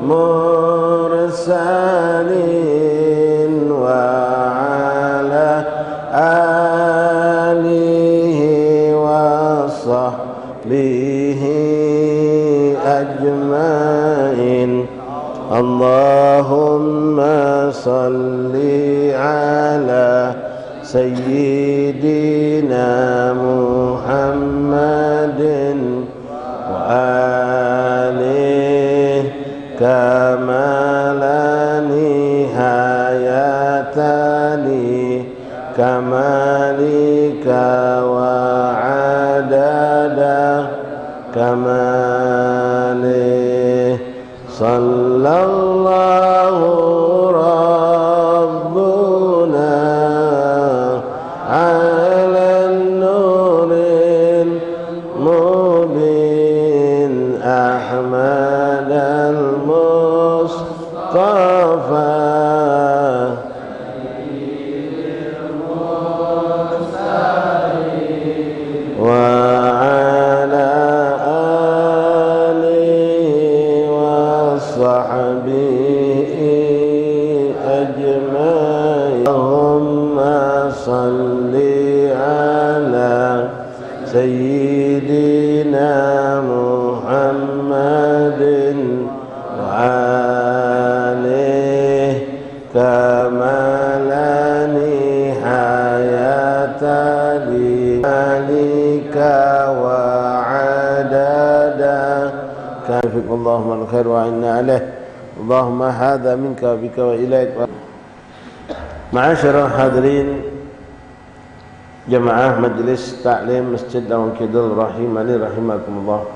mursalin wa ala alihi wa sahbihi ajmain. Allahumma salli ala sayyidina Muhammadin wa alihi kamalani hayatani kamalika wa adada kamalih. Sallallahu rabbuna ala nuril mubin Ahmad al-Mustafa Sayyidina Muhammadin wa alihi kamalani hayatani malika wa adada kafiqallahumma al-khair wa inna alaih. Allahumma hadha minka bika wa ilaik. Ma'asyiral hadirin Jamaah Majlis Ta'lim Masjid Dawang Kidul rahimani rahimakumullah.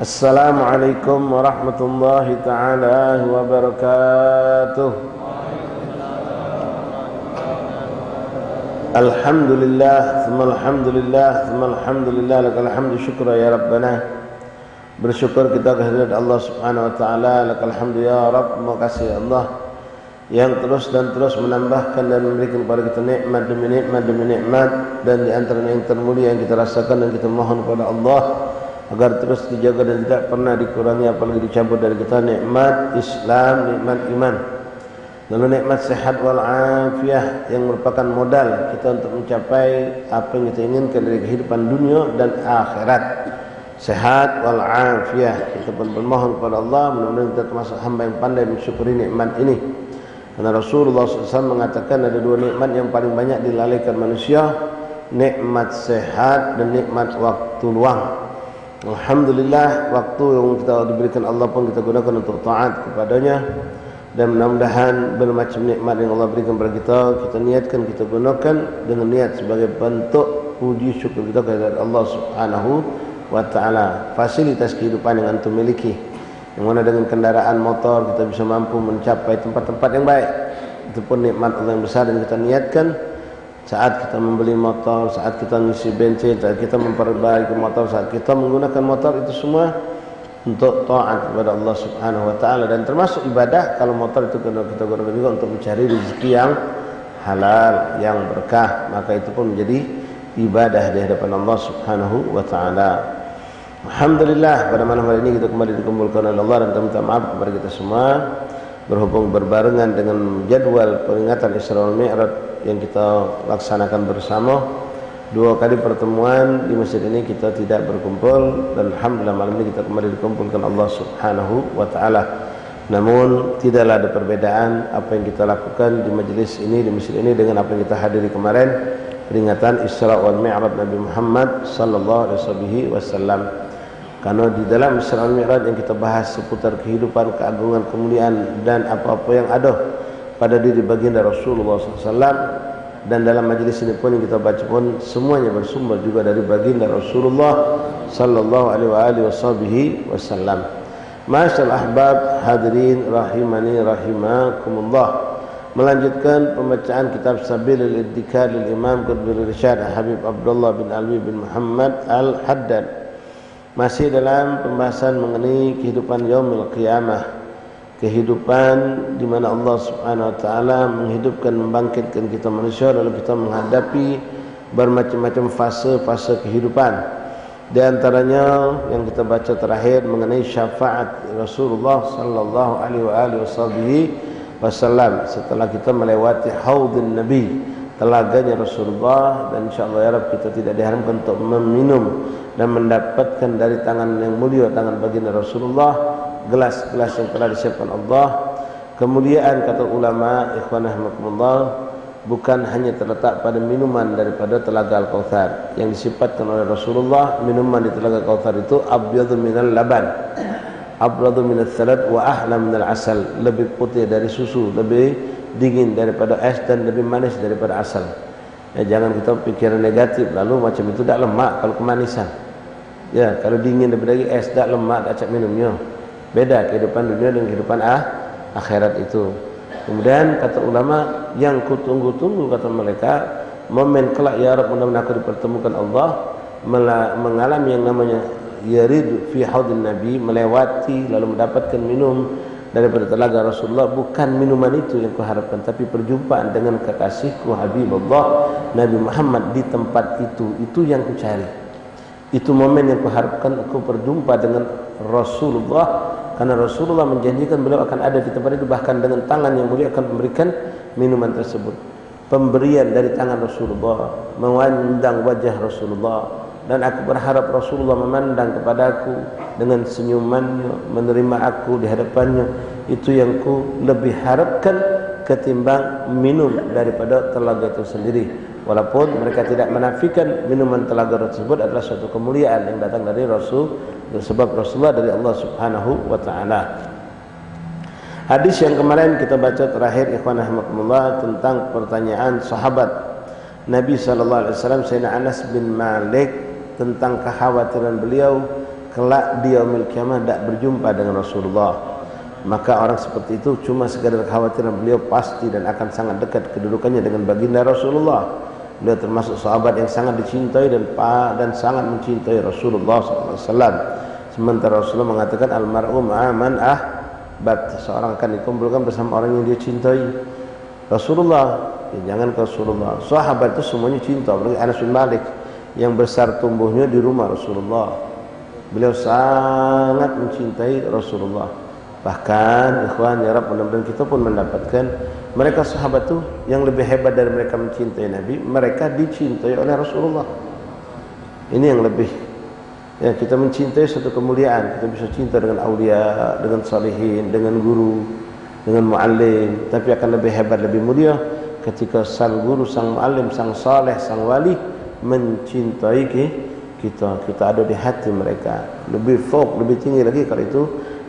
Assalamualaikum warahmatullahi ta'ala wabarakatuh. Alhamdulillah, thumma alhamdulillah, thumma alhamdulillah, lakal hamdu syukra ya Rabbana. Bersyukur kita kehadirat Allah subhanahu wa ta'ala. Lakal hamdu ya Rabb. Terima kasih Allah yang terus dan terus menambahkan dan memberikan kepada kita nikmat demi nikmat demi nikmat, dan di antaranya yang termulia yang kita rasakan, dan kita mohon kepada Allah agar terus dijaga dan tidak pernah dikurangi apalagi dicabut dari kita nikmat Islam, nikmat iman, lalu nikmat sehat wal afiah yang merupakan modal kita untuk mencapai apa yang kita inginkan dari kehidupan dunia dan akhirat. Sehat wal afiah, kita pun bermohon kepada Allah mudah-mudahan kita termasuk hamba yang pandai mensyukuri nikmat ini. Karena Rasulullah SAW mengatakan ada dua nikmat yang paling banyak dilalaikan manusia, nikmat sehat dan nikmat waktu luang. Alhamdulillah, waktu yang kita diberikan Allah pun kita gunakan untuk taat kepadanya, dan mudah-mudahan bermacam nikmat yang Allah berikan kepada kita niatkan, kita gunakan dengan niat sebagai bentuk puji syukur kita kepada Allah Subhanahu wa ta'ala. Fasilitas kehidupan yang antum miliki, yang mana dengan kendaraan motor kita bisa mampu mencapai tempat-tempat yang baik, itu pun nikmat Allah yang besar. Dan kita niatkan saat kita membeli motor, saat kita ngisi bensin, saat kita memperbaiki motor, saat kita menggunakan motor, itu semua untuk taat kepada Allah Subhanahu wa ta'ala. Dan termasuk ibadah kalau motor itu kita gunakan juga untuk mencari rezeki yang halal, yang berkah, maka itu pun menjadi ibadah di hadapan Allah Subhanahu wa ta'ala. Alhamdulillah, pada malam hari ini kita kembali dikumpulkan oleh Allah, dan kita minta maaf kepada kita semua berhubung berbarengan dengan jadwal peringatan Isra wal Mi'raj yang kita laksanakan bersama. Dua kali pertemuan di masjid ini kita tidak berkumpul, dan alhamdulillah malam ini kita kembali dikumpulkan Allah Subhanahu wa ta'ala. Namun tidaklah ada perbedaan apa yang kita lakukan di majelis ini, di masjid ini, dengan apa yang kita hadiri kemarin, peringatan Isra wal Mi'raj Nabi Muhammad sallallahu alaihi wasallam. Karena di dalam Isra wal Mi'raj yang kita bahas seputar kehidupan, keagungan, kemuliaan dan apa-apa yang ada pada diri baginda Rasulullah SAW, dan dalam majlis ini pun yang kita baca pun semuanya bersumber juga dari baginda Rasulullah sallallahu alaihi wasallam. Masyaallah ahbab hadirin rahimani rahimakumullah. Melanjutkan pembacaan kitab Sabilul Iddikar lil Imam Qutbul Irsyad Habib Abdullah bin Alwi bin Muhammad Al-Haddad. Masih dalam pembahasan mengenai kehidupan yaumil qiyamah, kehidupan di mana Allah Subhanahu wa taala menghidupkan, membangkitkan kita manusia, lalu kita menghadapi bermacam-macam fase-fase kehidupan. Di antaranya yang kita baca terakhir mengenai syafaat Rasulullah sallallahu alaihi wasallam setelah kita melewati haudun Nabi, telaganya Rasulullah, dan insyaallah ya Rabb kita tidak diharamkan untuk meminum dan mendapatkan dari tangan yang mulia, tangan baginda Rasulullah, gelas-gelas yang telah disiapkan Allah. Kemuliaan kata ulama ikhwanah rahimakumullah bukan hanya terletak pada minuman daripada telaga Al-Kautsar yang disifatkan oleh Rasulullah. Minuman di telaga Kautsar itu abyadu minal laban, abyadu minal thalad wa ahla minal asal, lebih putih dari susu, lebih dingin daripada es, dan lebih manis daripada asal. Jangan kita pikiran negatif lalu macam itu tak lemak kalau kemanisan. Ya, kalau dingin daripada es tak lemak, tak cak minumnya. Beda kehidupan dunia dan kehidupan akhirat itu. Kemudian kata ulama, yang kutunggu-tunggu kata mereka, momen kelak ya Rabb mudah-mudahan aku dipertemukan Allah, mengalami yang namanya yarid fi haudin Nabi, melewati lalu mendapatkan minum daripada telaga Rasulullah. Bukan minuman itu yang kuharapkan, tapi perjumpaan dengan kekasihku Habibullah Nabi Muhammad di tempat itu yang kucari. Itu momen yang kuharapkan, aku berjumpa dengan Rasulullah, karena Rasulullah menjanjikan beliau akan ada di tempat itu, bahkan dengan tangan yang mulia akan memberikan minuman tersebut. Pemberian dari tangan Rasulullah, memandang wajah Rasulullah, dan aku berharap Rasulullah memandang kepadaku dengan senyumannya, menerima aku di hadapannya. Itu yang ku lebih harapkan ketimbang minum daripada telaga itu sendiri. Walaupun mereka tidak menafikan minuman telaga tersebut adalah suatu kemuliaan yang datang dari Rasul, sebab Rasulullah dari Allah Subhanahu wa taala. Hadis yang kemarin kita baca terakhir ikhwanah rahimakumullah tentang pertanyaan sahabat Nabi sallallahu alaihi wasallam Sayyidina Anas bin Malik tentang kekhawatiran beliau kelak di yaumil kiamah tidak berjumpa dengan Rasulullah. Maka orang seperti itu cuma sekadar kekhawatiran beliau pasti dan akan sangat dekat kedudukannya dengan baginda Rasulullah. Beliau termasuk sahabat yang sangat dicintai dan sangat mencintai Rasulullah SAW. Sementara Rasulullah mengatakan almar'u ma'a man ahbab, seorang akan dikumpulkan bersama orang yang dia cintai. Rasulullah, jangan ke Rasulullah, sahabat itu semuanya cinta. Apalagi Anas bin Malik yang besar tumbuhnya di rumah Rasulullah, beliau sangat mencintai Rasulullah. Bahkan ikhwan ya Rabb, mudah-mudahan kita pun mendapatkan mereka sahabat itu yang lebih hebat dari mereka mencintai Nabi, mereka dicintai oleh Rasulullah. Ini yang lebih, ya, kita mencintai suatu kemuliaan. Kita bisa cinta dengan aulia, dengan salihin, dengan guru, dengan muallim, tapi akan lebih hebat, lebih mulia ketika sang guru, sang muallim, sang saleh, sang wali mencintai kita ada di hati mereka. Lebih fauq, lebih tinggi lagi kalau itu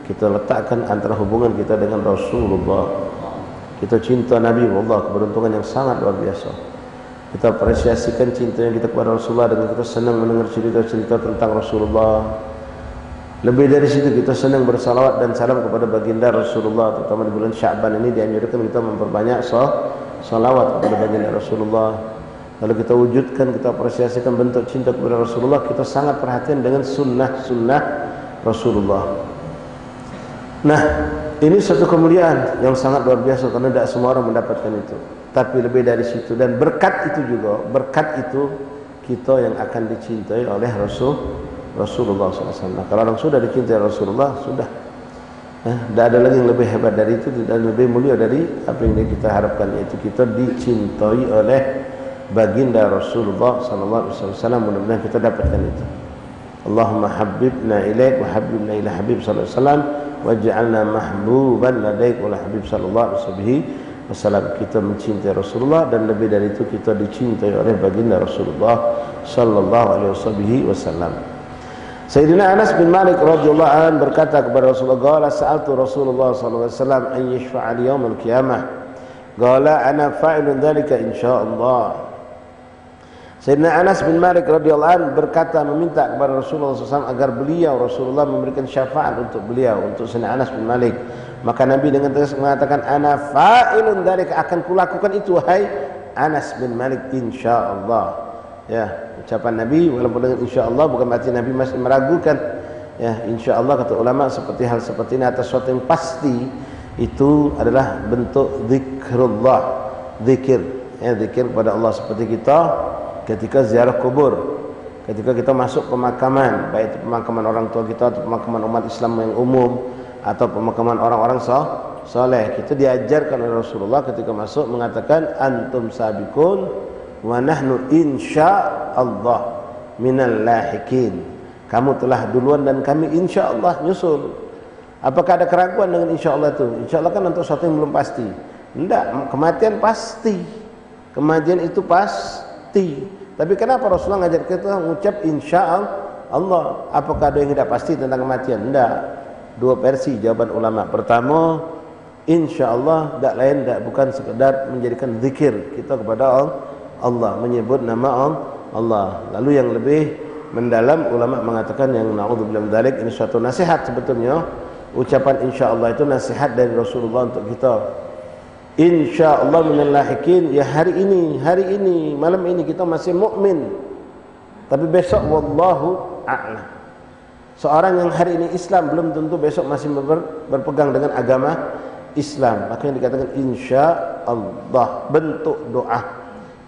kita letakkan antara hubungan kita dengan Rasulullah. Kita cinta Nabi Allah, keberuntungan yang sangat luar biasa. Kita apresiasikan cinta yang kita kepada Rasulullah dengan kita senang mendengar cerita-cerita tentang Rasulullah. Lebih dari situ kita senang bersalawat dan salam kepada baginda Rasulullah. Terutama di bulan Sya'ban ini dianjurkan kita memperbanyak salawat kepada baginda Rasulullah. Lalu kita wujudkan, kita apresiasikan bentuk cinta kepada Rasulullah. Kita sangat perhatian dengan sunnah-sunnah Rasulullah. Nah, ini satu kemuliaan yang sangat luar biasa karena tidak semua orang mendapatkan itu. Tapi lebih dari situ, dan berkat itu juga, berkat itu kita yang akan dicintai oleh Rasulullah SAW. Nah, kalau orang sudah dicintai Rasulullah, sudah. Tidak ada lagi yang lebih hebat dari itu, tidak ada lebih mulia dari apa yang kita harapkan, yaitu kita dicintai oleh baginda Rasulullah SAW. Mudah-mudahan kita dapatkan itu. Allahumma habibna ilaik wa habibna ila habib sallallahu alaihi wasallam waj'alna mahbuban ladaik wa habib sallallahu alaihi wasallam. Kita mencintai Rasulullah dan lebih dari itu kita dicintai oleh baginda Rasulullah sallallahu alaihi wasallam. Sayyidina Anas bin Malik radhiyallahu anhu berkata kepada Rasulullah, qala sa'altu Rasulullah sallallahu alaihi wasallam an yashfa'a li yaumil qiyamah. Qala ana fa'ilun dzalika insyaallah. Sayyidina Anas bin Malik radhiyallahu anhu berkata, meminta kepada Rasulullah SAW agar Rasulullah memberikan syafaat untuk beliau, untuk Sayyidina Anas bin Malik. Maka Nabi dengan tegas mengatakan, ana fa'ilun dzalika, akan kulakukan itu wahai Anas bin Malik insyaallah. Ya, ucapan Nabi walaupun dengan insyaallah bukan berarti Nabi masih meragukan. Ya, insyaallah kata ulama seperti hal seperti ini atas sesuatu yang pasti itu adalah bentuk zikrullah, zikir, ya, zikir kepada Allah seperti kita ketika ziarah kubur. Ketika kita masuk pemakaman, baik itu pemakaman orang tua kita atau pemakaman umat Islam yang umum atau pemakaman orang-orang soleh, kita diajarkan oleh Rasulullah ketika masuk mengatakan antum sabiqun wa nahnu insyaallah minal lahiqin. Kamu telah duluan dan kami insyaallah nyusul. Apakah ada keraguan dengan insyaallah itu? Insyaallah kan untuk sesuatu yang belum pasti. Tidak, kematian pasti. Kematian itu pasti. Tapi kenapa Rasulullah ngajak kita mengucap insyaallah? Apakah ada yang tidak pasti tentang kematian? Tidak. Dua versi jawaban ulama. Pertama, insyaallah tidak lain tidak bukan sekedar menjadikan zikir kita kepada Allah, menyebut nama Allah. Lalu yang lebih mendalam ulama mengatakan yang naudzubillah min dzalik, ini suatu nasihat sebetulnya. Ucapan insyaallah itu nasihat dari Rasulullah untuk kita. Insyaallah minal lahiqin, ya hari ini, malam ini kita masih mukmin. Tapi besok wallahu a'lam. Seorang yang hari ini Islam belum tentu besok masih berpegang dengan agama Islam. Makanya dikatakan insyaallah, bentuk doa.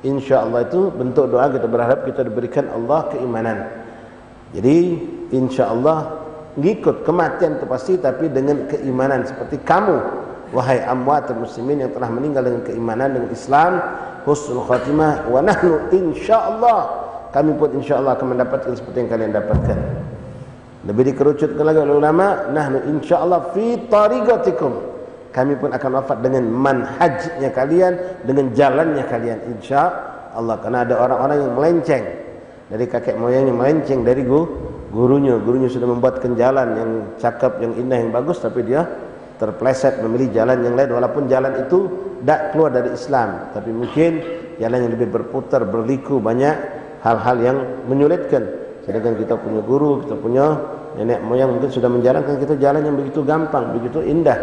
Insyaallah itu bentuk doa, kita berharap kita diberikan Allah keimanan. Jadi insyaallah ngikut kematian itu pasti, tapi dengan keimanan seperti kamu wahai amwatul muslimin yang telah meninggal dengan keimanan dengan Islam, husnul khatimah, wa nahnu insyaallah, kami pun insyaallah akan mendapatkan seperti yang kalian dapatkan. Lebih dikerucutkan lagi oleh ulama, nahnu insyaallah fi tariqatikum, kami pun akan wafat dengan manhajnya kalian, dengan jalannya kalian insyaallah. Karena ada orang-orang yang melenceng dari kakek moyangnya, melenceng dari gurunya sudah membuatkan jalan yang cakep, yang indah, yang bagus, tapi dia terpleset memilih jalan yang lain, walaupun jalan itu tidak keluar dari Islam, tapi mungkin jalan yang lebih berputar, berliku, banyak hal-hal yang menyulitkan. Sedangkan kita punya guru, kita punya nenek moyang mungkin sudah menjalankan kita jalan yang begitu gampang, begitu indah,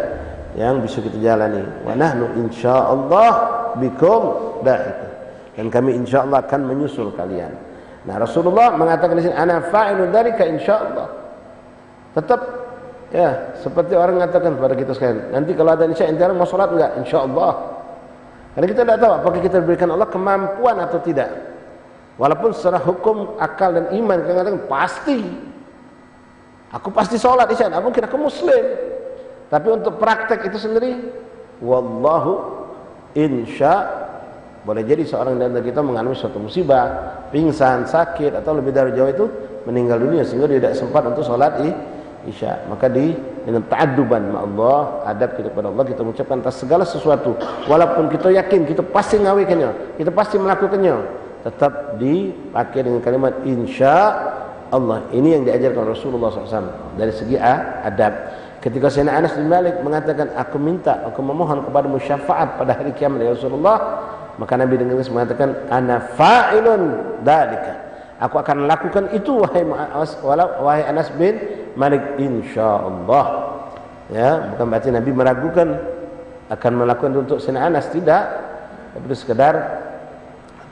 yang bisa kita jalani. Wa nahnu insyaallah bikum da'iqun, dan kami insyaallah akan menyusul kalian. Nah, Rasulullah mengatakan di sini ana fa'ilun dzalika insyaallah. Tetap ya, seperti orang mengatakan kepada kita sekalian, nanti kalau ada isya ente mau sholat enggak? Insyaallah. Karena kita tidak tahu apakah kita diberikan Allah kemampuan atau tidak. Walaupun secara hukum, akal dan iman kita mengatakan pasti, aku pasti sholat isya, aku mungkin aku muslim. Tapi untuk praktek itu sendiri, wallahu insya, boleh jadi seorang dari kita mengalami suatu musibah, pingsan, sakit, atau lebih dari jauh itu meninggal dunia sehingga dia tidak sempat untuk sholat isya. Maka dengan ta'adduban ma Allah, adab kita kepada Allah, kita mengucapkan atas segala sesuatu, walaupun kita yakin kita pasti ngawikannya, kita pasti melakukannya, tetap dipakai dengan kalimat insya Allah. Ini yang diajarkan Rasulullah SAW dari segi adab. Ketika Sayyidina Anas bin Malik mengatakan, aku memohon kepadamu syafaat pada hari kiamat ya Rasulullah, maka Nabi dengan mengatakan, ana fa'ilun dzalika, aku akan lakukan itu wahai Anas bin Malik insyaallah. Ya, bukan berarti Nabi meragukan akan melakukan untuk Sayyidina Anas, tidak, tapi itu sekedar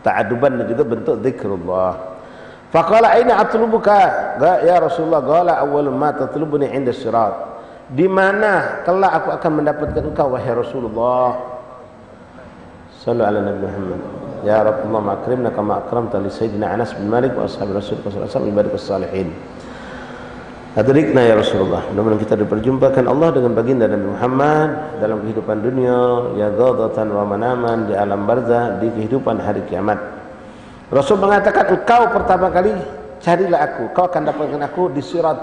ta'aduban dan juga bentuk zikrullah. Faqala aina atlubuka ya Rasulullah? Qala awwalu ma tatlubuni 'inda sirat. Di mana kelak aku akan mendapatkan engkau wahai Rasulullah? Sallu ala Nabi Muhammad. Ya Rabbullah ma'akrimna kama akramta li Sayyidina Anas bin Malik wa ashabi Rasulullah sallallahu alaihi wasallam ibadikus salihin. Adrikna ya Rasulullah. Mudah-mudahan kita diperjumpakan Allah dengan baginda Nabi Muhammad dalam kehidupan dunia, ya ghadatan wa manaman, di alam barzah, di kehidupan hari kiamat. Rasul mengatakan, engkau pertama kali carilah aku, kau akan dapatkan aku di sirat.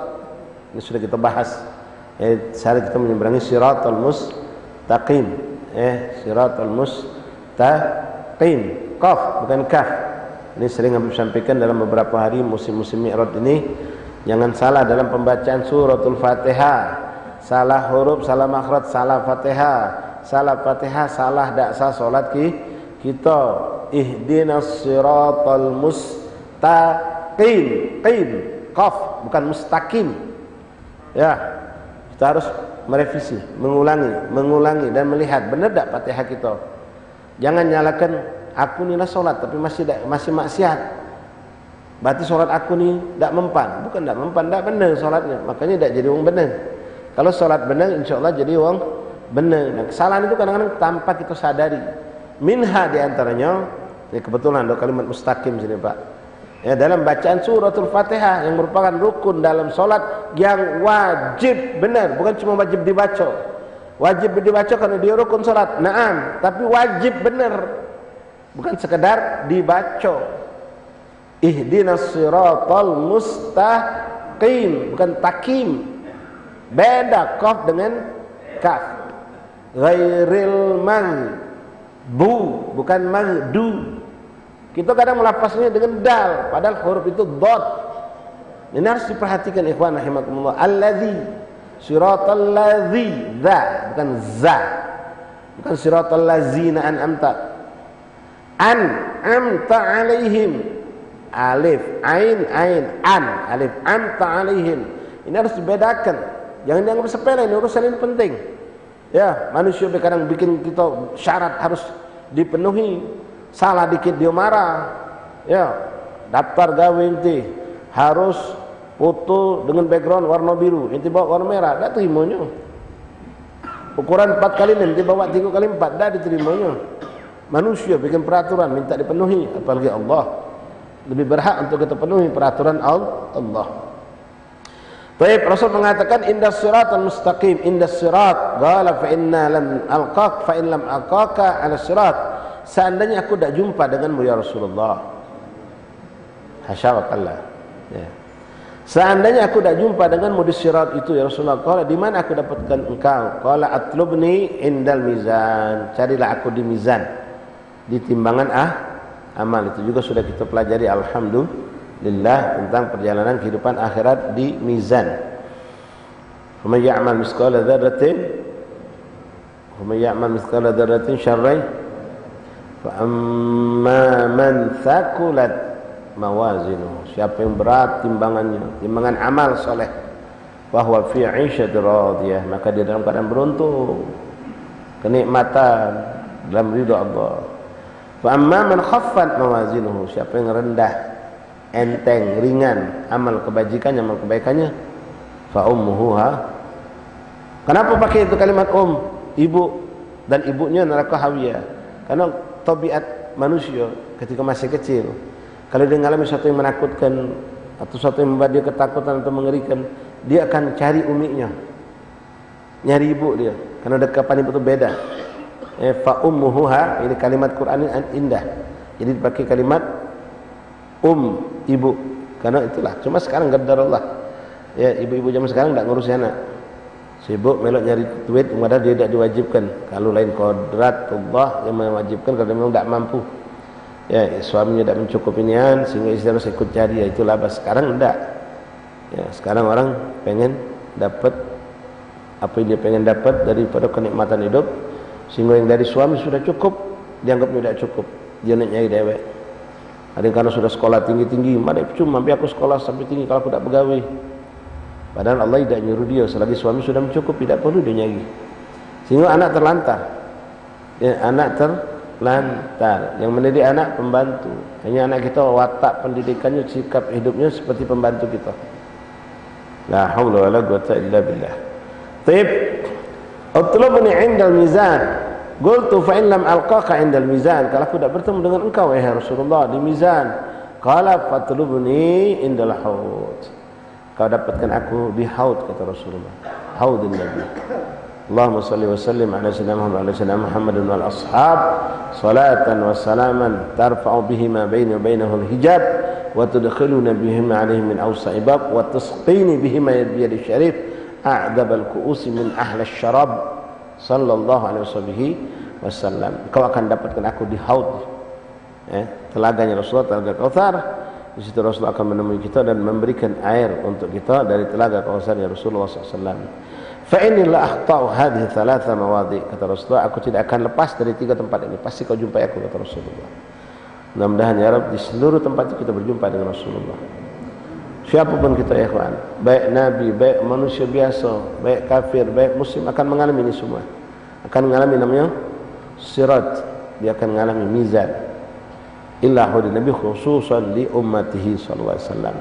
Ini sudah kita bahas. Saat kita menyeberangi siratal mustaqim. Siratal mustaqim. Qaf bukan kaf. Ini sering Habib sampaikan dalam beberapa hari musim-musim Mi'raj ini. Jangan salah dalam pembacaan suratul Fatihah. Salah huruf, salah makhraj, salah Fatihah. Salah Fatihah, salah daksa salat kita. Ihdinas siratal mustaqim. Qim, qaf bukan mustaqim. Ya. Kita harus merevisi, mengulangi dan melihat benar tak Fatihah kita. Jangan nyalakan aku ni lah solat tapi masih maksiat. Berarti solat aku ni tak mempan. Bukan tak mempan, tak benar solatnya. Makanya tak jadi orang benar. Kalau solat benar, insya-Allah jadi orang benar. Nah, kesalahan itu kadang-kadang tanpa kita sadari. Minha di antaranya, ini kebetulan ada kalimat mustaqim sini Pak. Ya, dalam bacaan suratul Fatihah yang merupakan rukun dalam solat yang wajib benar, bukan cuma wajib dibaca. Wajib dibaca karena dia rukun solat, naam, tapi wajib benar, bukan sekedar dibaca. Ihdinas siratal mustaqim, bukan takim. Beda qaf dengan kaf. Ghairil maghdu, bukan maghdu. Kita kadang melafaznya dengan dal, padahal huruf itu dot. Ini harus diperhatikan ikhwan rahimakumullah. Alladzi, siratal ladzi, za, bukan za. Bukan siratal ladzina an'amta. An'amta alaihim. Alif, ain, an, alif, amta alaihim. Ini harus dibedakan. Jangan dianggap sepele, ini urusan ini penting. Ya, manusia kadang bikin kita syarat harus dipenuhi. Salah dikit dia marah. Ya, daftar gawe inti harus foto dengan background warna biru, inti bawa warna merah, tak terimanya. Ukuran 4 kali 6, inti bawa 3 kali 4, tak diterimanya. Manusia bikin peraturan minta dipenuhi, apalagi Allah. Lebih berhak untuk kita penuhi peraturan Allah. Baik, Rasul mengatakan indas siratal mustaqim, indas sirat, qala fa inna lam alqaq fa in lam alqaka ala sirat. Seandainya aku tidak jumpa denganmu ya Rasulullah, hasya wa kalla, ya. Seandainya aku tidak jumpa denganmu di sirat itu ya Rasulullah, qala di mana aku dapatkan engkau? Qala atlubni indal mizan, carilah aku di mizan, di timbangan amal. Itu juga sudah kita pelajari alhamdulillah tentang perjalanan kehidupan akhirat di mizan. Faman ya'mal mithqala dzarratin syarran fa amma man thaqulat mawazinuhu, siapa yang berat timbangannya, timbangan amal soleh, bahwa fi 'ishatir radiyah, maka dia dalam keadaan beruntung, kenikmatan dalam ridha Allah. Fa amma man khaffat mawazinuhu, siapa yang rendah, enteng, ringan amal kebajikannya, amal kebaikannya, fa ummuhu ha. Kenapa pakai itu kalimat ibu, dan ibunya neraka hawiyah? Karena tabiat manusia ketika masih kecil, kalau dia mengalami sesuatu yang menakutkan atau sesuatu yang membuat dia ketakutan atau mengerikan, dia akan cari uminya, nyari ibu dia, karena dekapan ibu itu beda. Fa ummuha, ini kalimat Quran ini indah, jadi dipakai kalimat ibu, karena itulah. Cuma sekarang qadarullah, ya, ibu-ibu zaman sekarang tidak ngurusi anak, sibuk melok nyari duit, padahal dia tidak diwajibkan. Kalau lain kodrat Allah yang mewajibkan, kalau memang tidak mampu, ya, suaminya tidak mencukupinian sehingga istri harus ikut cari, ya itulah. Sekarang tidak, ya, sekarang orang pengen dapat apa yang dia pengen dapat daripada kenikmatan hidup, sehingga yang dari suami sudah cukup dianggap tidak cukup, dia nak nyari dewek. Ada yang karena sudah sekolah tinggi-tinggi, mana cuma biar aku sekolah sampai tinggi kalau aku tak pegawai. Padahal Allah tidak nyuruh dia, selagi suami sudah mencukupi, tidak perlu dia nyari. Sehingga anak terlantar, ya, anak terlantar. Yang mendidik anak pembantu, hanya anak kita watak pendidikannya, sikap hidupnya seperti pembantu kita. La haula wala quwwata illa billah. Taib, utlubni 'indal mizan. Qultu fa in lam alqaka 'indal mizan, kalau aku tidak bertemu dengan engkau wahai Rasulullah di mizan. Qala fatlubni 'indal haud, kau dapatkan aku di haud, kata Rasulullah, haudun Nabi. Allahumma salli wa sallim ala sayyidina Muhammadin wal ashab salatan wa salaman tarfa'u bihima baini wa bainahul hijab wa tudkhiluna bihima alaihim min awsa'i bab wa tasqini bihima biyadi syarif a'dabal ku'usi min ahli syarab sallallahu alaihi wasallam. Kau akan dapatkan aku di haud, telaganya Rasulullah, telaga Kautsar. Di situ Rasulullah akan menemui kita dan memberikan air untuk kita dari telaga Kautsarnya Rasulullah SAW. Fa inni la akhta'u hadhihi thalatha mawadhi, kata Rasulullah, aku tidak akan lepas dari 3 tempat ini, pasti kau jumpai aku, kata Rasulullah. Mudah-mudahan ya Rabb di seluruh tempat itu kita berjumpa dengan Rasulullah. Siapapun kita ya ikhwan, baik nabi, baik manusia biasa, baik kafir, baik muslim, akan mengalami ini semua. Akan mengalami namanya sirat, dia akan mengalami mizan. Illa hudi Nabi khususan li ummatihi sallallahu alaihi wasallam.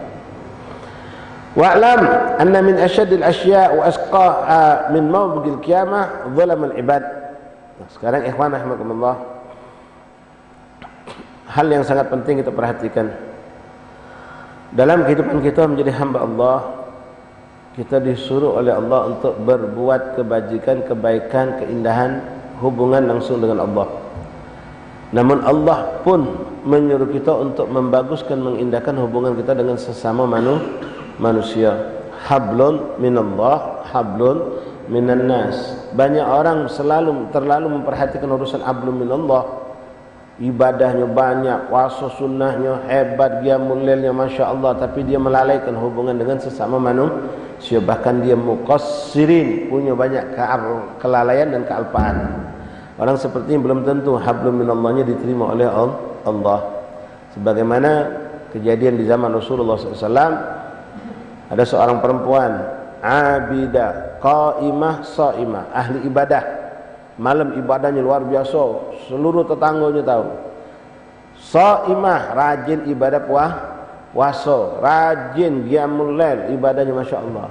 Wa'lam anna min asyadil asya' wa asqa'a min mawqil qiyamah zalam al-ibad. Nah, sekarang ikhwan rahimakumullah, hal yang sangat penting kita perhatikan. Dalam kehidupan kita menjadi hamba Allah, kita disuruh oleh Allah untuk berbuat kebajikan, kebaikan, keindahan, hubungan langsung dengan Allah. Namun Allah pun menyuruh kita untuk membaguskan, mengindahkan hubungan kita dengan sesama manusia. Hablun minallah, hablun minan nas. Banyak orang terlalu memperhatikan urusan hablun minallah. Ibadahnya banyak, puasa sunnahnya hebat, qiyamul lailnya masya Allah, tapi dia melalaikan hubungan dengan sesama manusia. Bahkan dia muqassirin, punya banyak kelalaian dan kealpaan. Orang seperti ini belum tentu hablum minallahnya diterima oleh Allah. Sebagaimana kejadian di zaman Rasulullah SAW, ada seorang perempuan abidah, qaimah, saimah, ahli ibadah. Malam ibadahnya luar biasa, seluruh tetangganya tahu. Saimah, rajin ibadah puasa, rajin qiyamul lail, ibadahnya masya Allah.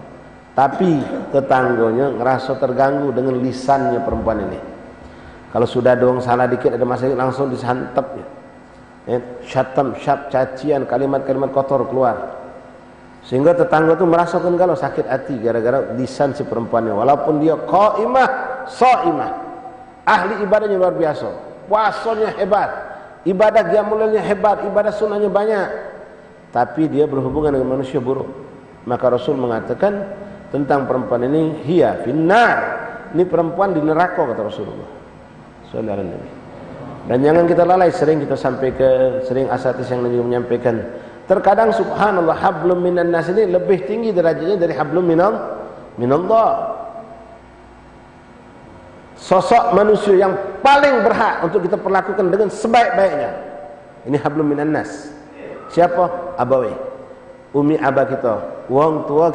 Tapi tetangganya ngerasa terganggu dengan lisannya perempuan ini. Kalau sudah doang salah dikit ada masalah langsung disantapnya. Syatam, cacian, kalimat-kalimat kotor keluar. Sehingga tetangga itu merasakan kalau sakit hati gara-gara lisan si perempuannya. Walaupun dia qaimah, saimah, ahli ibadahnya luar biasa, puasanya hebat, ibadah qiyamul lailnya hebat, ibadah sunnahnya banyak, tapi dia berhubungan dengan manusia buruk. Maka Rasul mengatakan tentang perempuan ini, hiya finnar, ini perempuan di neraka, kata Rasulullah sallallahu alaihi wasallam. Dan jangan kita lalai, sering kita sampaikan, sering asatis yang juga menyampaikan, terkadang subhanallah hablum minan nas ini lebih tinggi derajatnya dari hablum minallah. Sosok manusia yang paling berhak untuk kita perlakukan dengan sebaik-baiknya, ini hablum minan nas. Siapa? Abawi, umi abah kita, wong tua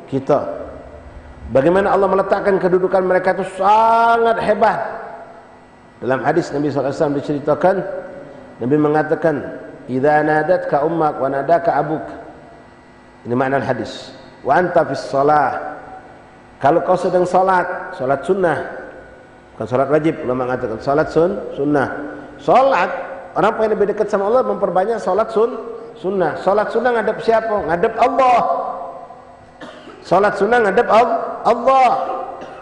kita. Bagaimana Allah meletakkan kedudukan mereka itu sangat hebat. Dalam hadis Nabi SAW diceritakan, Nabi mengatakan, idza nadatka ummak wa nadaka abuk. Ini makna hadis. Wa anta fis shalah. Kalau kau sedang salat sunnah, bukan salat wajib, ulama mengatakan salat sunnah. Salat, orang yang lebih dekat sama Allah memperbanyak salat sunnah. Salat sunnah ngadep siapa? Ngadep Allah. Salat sunnah ngadep Allah.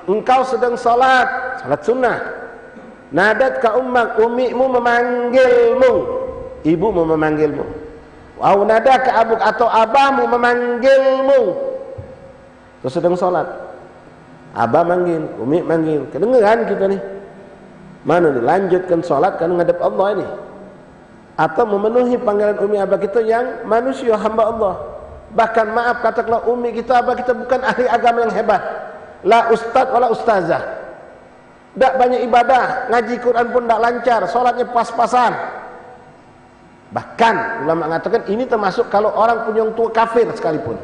Engkau sedang salat sunnah. Nadat ka ummak, umimu memanggilmu, ibumu memanggilmu. Wa nadaka abuk, atau abamu memanggilmu. Terus sedang salat, abah manggil, umi manggil, kedengeran kita nih. Mana nih, lanjutkan salat kan ngadep Allah ini, atau memenuhi panggilan umi abah kita yang manusia hamba Allah. Bahkan maaf katakanlah umi kita, abah kita bukan ahli agama yang hebat, la ustad wala ustazah, tak banyak ibadah, ngaji Quran pun tak lancar, salatnya pas-pasan. Bahkan ulama mengatakan ini termasuk kalau orang punya orang tua kafir sekalipun,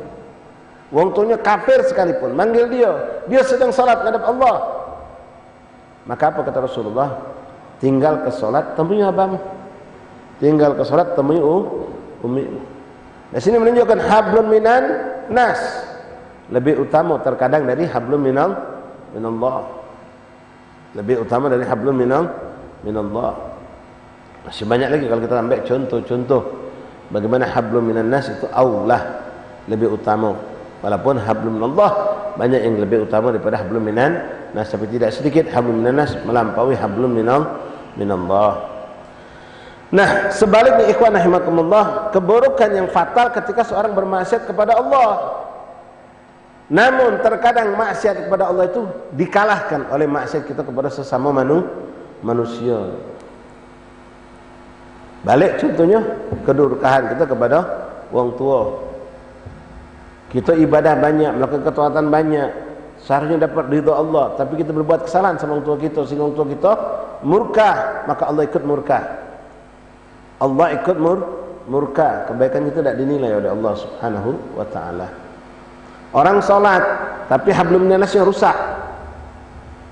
orang tuanya kafir sekalipun, manggil dia sedang salat menghadap Allah. Maka apa kata Rasulullah? Tinggal ke salat temui abang, tinggal ke salat temui umi. Di sini menunjukkan hablum minan nas lebih utama terkadang dari hablum minallah. Lebih utama dari hablum minallah. Masih banyak lagi kalau kita ambil contoh-contoh bagaimana hablum minan nas itu aulah, lebih utama. Walaupun hablum minallah banyak yang lebih utama daripada hablum minan nas, tapi tidak sedikit hablum minan nas melampaui hablum minallah. Nah, sebaliknya ikhwan rahimakumullah, keburukan yang fatal ketika seorang bermaksiat kepada Allah. Namun terkadang maksiat kepada Allah itu dikalahkan oleh maksiat kita kepada sesama manusia. Balik contohnya kedurhakaan kita kepada orang tua. Kita ibadah banyak, melakukan ketaatan banyak, seharusnya dapat ridha Allah, tapi kita berbuat kesalahan sama orang tua kita sehingga orang tua kita murka, maka Allah ikut murka. Allah ikut murka. Kebaikan kita tidak dinilai oleh Allah Subhanahu wa taala. Orang salat tapi hablum minan nas rusak.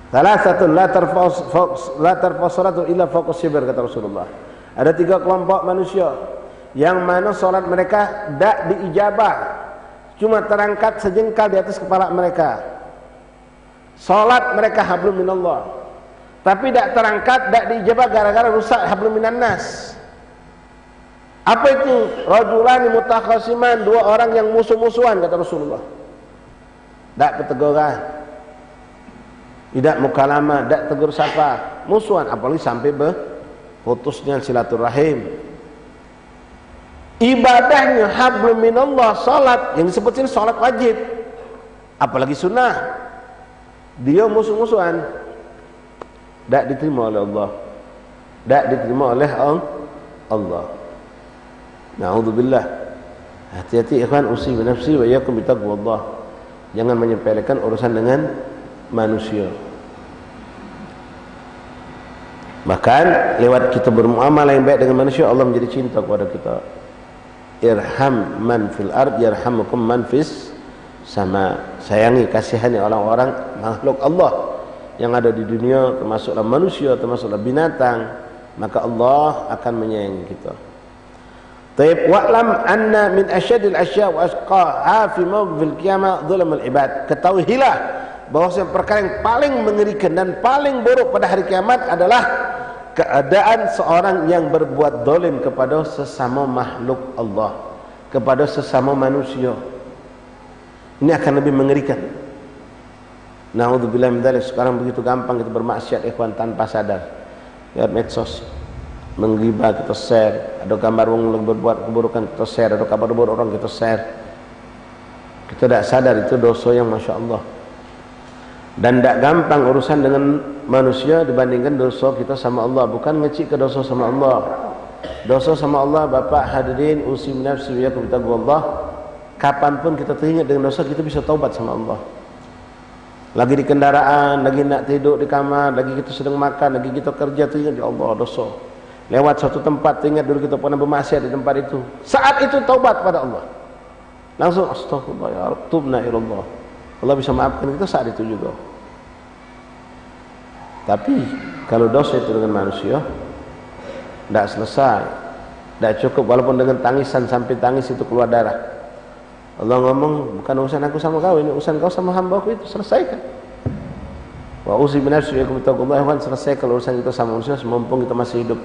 Salasatun la tarfa salatu illa fawqa sibr, kata Rasulullah. Ada 3 kelompok manusia yang mana salat mereka tidak diijabah, cuma terangkat sejengkal di atas kepala mereka. Salat mereka hablum minallah, tapi tidak terangkat, tidak diijabah gara-gara rusak hablum minan nas. Apa itu? Rajulani mutakhasiman, dua orang yang musuh-musuhan, kata Rasulullah. Tak perteguran, tidak mukalamah, tak tegur sapa, musuhan, apalagi sampai berputusnya silaturahim. Ibadahnya hablum minallah, salat, yang disebut ini salat wajib, apalagi sunnah. Dia musuh-musuhan, tak diterima oleh Allah, tak diterima oleh Allah. Na'udzubillah. Hati-hati ikhwan, usi binafsi wa iyyakum bitaqwallah. Jangan menyepelekan urusan dengan manusia. Bahkan lewat kita bermuamalah yang baik dengan manusia, Allah menjadi cinta kepada kita. Irham man fil ard yarhamukum man fis sama. Sayangi, kasihani orang-orang makhluk Allah yang ada di dunia, termasuklah manusia, termasuklah binatang, maka Allah akan menyayangi kita. Taib wa'lam anna min asyadil asya' wa asqaha fi mawqifil qiyamah dhulamul ibad. Ketahuilah bahwa perkara yang paling mengerikan dan paling buruk pada hari kiamat adalah keadaan seorang yang berbuat zalim kepada sesama makhluk Allah, kepada sesama manusia. Ini akan lebih mengerikan. Na'udzubillah min dzalik. Sekarang begitu gampang kita bermaksiat ikhwan tanpa sadar. Lewat medsos, menggibah kita share, ada gambar orang berbuat keburukan kita share, ada kabar buruk orang kita share. Kita tidak sadar itu dosa yang Masya Allah. Dan tidak gampang urusan dengan manusia dibandingkan dosa kita sama Allah. Bukan ngecik ke dosa sama Allah. Dosa sama Allah, Bapak hadirin, usi nafsi wa iyyakum bitaqwallah. Kapanpun kita teringat dengan dosa, kita bisa taubat sama Allah. Lagi di kendaraan, lagi nak tidur di kamar, lagi kita sedang makan, lagi kita kerja, teringat ya Allah dosa. Lewat suatu tempat, teringat dulu kita pernah bermaksiat di tempat itu. Saat itu taubat pada Allah. Langsung astagfirullah ya Rabb, tubna ilallah. Allah bisa maafkan kita saat itu juga. Tapi kalau dosa itu dengan manusia tidak selesai, tidak cukup, walaupun dengan tangisan sampai tangis itu keluar darah. Allah ngomong, bukan urusan aku sama kau, ini urusan kau sama hamba aku, itu selesaikan. Wa uzi binafsi wa iyyakum bitaqwallah. Selesaikan urusan kita sama manusia mumpung kita masih hidup.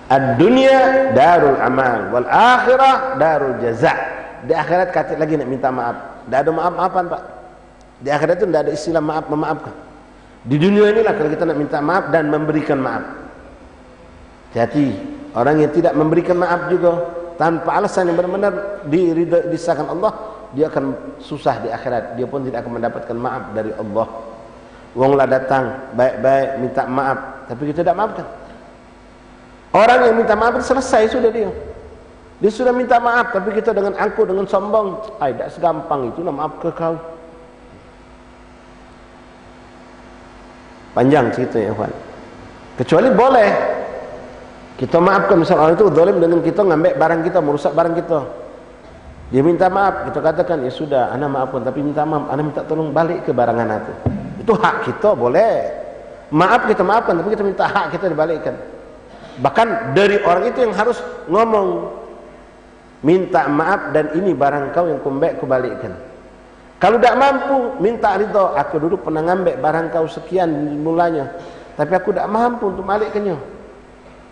Ad-dunya darul amal wal akhirah darul jaza. Di akhirat kata lagi nak minta maaf. Tidak ada maaf-maafan, Pak. Di akhirat itu tidak ada istilah maaf memaafkan. Di dunia inilah kalau kita nak minta maaf dan memberikan maaf. Jadi orang yang tidak memberikan maaf juga tanpa alasan yang benar-benar disahkan Allah, dia akan susah di akhirat. Dia pun tidak akan mendapatkan maaf dari Allah. Wong lah datang baik-baik minta maaf, tapi kita tidak maafkan. Orang yang minta maaf selesai sudah dia. Dia sudah minta maaf, tapi kita dengan angkuh, dengan sombong, tidak segampang itu nak maaf ke kau. Panjang ceritanya, Ikhwan. Kecuali boleh kita maafkan, misal orang itu zalim dengan kita, ngambil barang kita, merusak barang kita. Dia minta maaf, kita katakan, ya sudah, ana maafkan, tapi minta maaf, ana minta tolong balik ke barang ana itu. Itu hak kita, boleh. Maaf kita maafkan, tapi kita minta hak kita dibalikkan. Bahkan dari orang itu yang harus ngomong, minta maaf dan ini barang kau yang kumbek kubalikkan. Kalau tidak mampu, minta ridho. Aku dulu pernah ngambil barang kau sekian mulanya, tapi aku tidak mampu untuk balikkannya.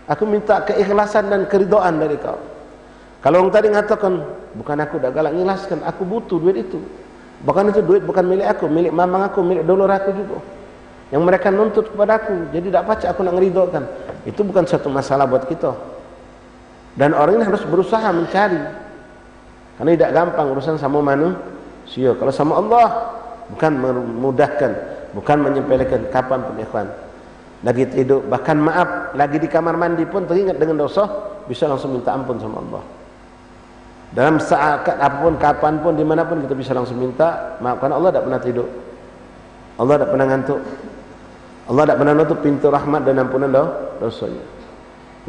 Aku minta keikhlasan dan keridhaan dari kau. Kalau orang tadi mengatakan, bukan aku dah galak ngikhlaskan, aku butuh duit itu. Bahkan itu duit bukan milik aku, milik mamang aku, milik dulur aku juga. Yang mereka nuntut kepada aku, jadi tidak pacak aku nak ngeridhokan. Itu bukan satu masalah buat kita. Dan orang ini harus berusaha mencari. Karena tidak gampang urusan sama manusia. Kalau sama Allah, bukan memudahkan, bukan menyepelekan. Kapan pun ikhwan, lagi tidur, bahkan maaf, lagi di kamar mandi pun teringat dengan dosa, bisa langsung minta ampun sama Allah. Dalam saat apapun, kapanpun, dimanapun kita bisa langsung minta maaf. Karena Allah tidak pernah tidur, Allah tidak pernah ngantuk, Allah tidak pernah nutup pintu rahmat dan ampunan dosanya.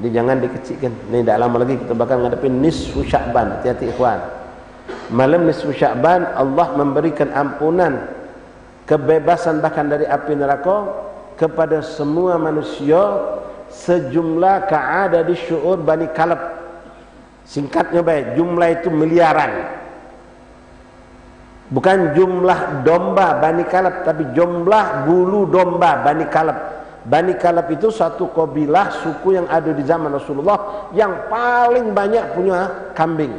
Jadi jangan dikecilkan. Ini tidak lama lagi kita bakal menghadapi nisfu Sya'ban. Hati-hati ikhwan. Malam nisfu Sya'ban Allah memberikan ampunan, kebebasan bahkan dari api neraka kepada semua manusia sejumlah ka'adadi syu'ur Bani Kalab. Singkatnya baik, jumlah itu miliaran. Bukan jumlah domba Bani Kalab, tapi jumlah bulu domba Bani Kalab. Bani Kalab itu satu kabilah suku yang ada di zaman Rasulullah yang paling banyak punya kambing.